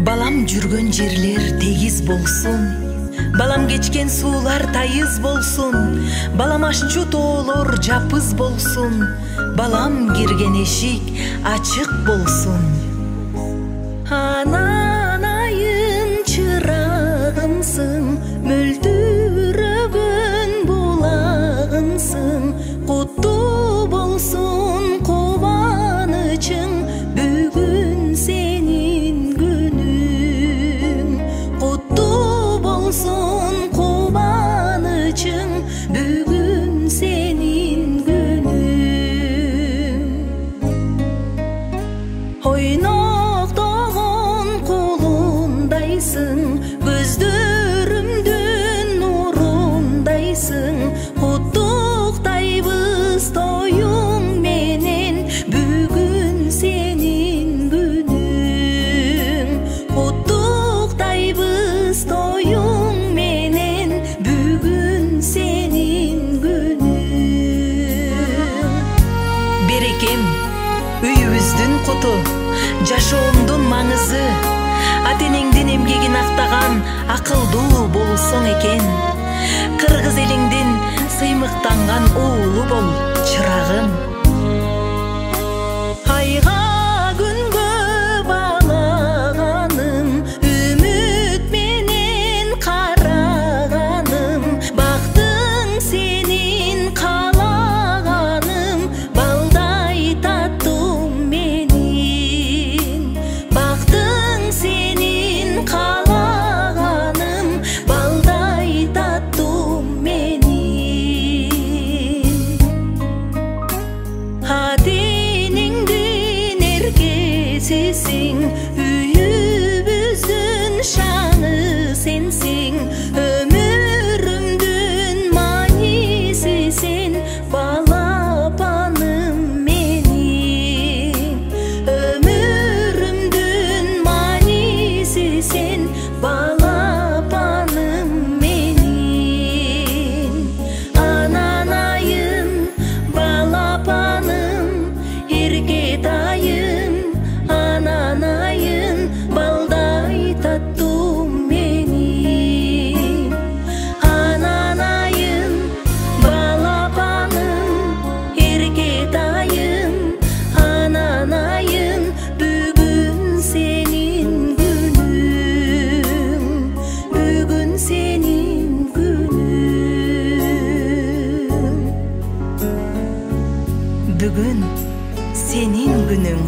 Балам жүргөн жерлер тегиз болсун, балам кечкен суулар тайыз болсун, балам ашчу тоолор жапыз болсун, балам кирген эшик ачык болсун. Ананайын чырагымсың, мөлдүрөгөн булагымсың, куттуу болсун кубанычың, бүгүн сенин күнүң. Куттуу болсун кубанычың, бүгүн сенин күнүң. Ойноктогон кулундайсың, көздөрүмдүн нурундайсың, куттуктайбыз тоюң менен, бүгүн сенин күнүң. Куттуктайбыз тоюң менен, бүгүн сенин күнүң. Берекем үйүбүздүн куту, жашоомдун маңызы, ата-энеңдин эмгегин актаган акылдуу болсоң экен. Кыргыз элиңдин сыймыктанган уулу бол, чырагым. Айга күнгө балаганым, үмүт менен караганым, бактың сенин каалаганым, балдай таттым менин. Бактың сенин каалаганым, балдай таттым менин. Ата-энеңдин эркесисиң, үйүбүздүн шаны сенсиң, өмүрүмдүн мааниси сен, балапаным менин. Өмүрүмдүн мааниси сен, балапаным менин. Ананайым, балапаным, эркетайым, ананайым, балдай таттым менин. Ананайым, балапаным, эркетайым, ананайым, бүгүн сенин күнүң. Бүгүн сенин күнүң. Бүгүн сенин күнүң.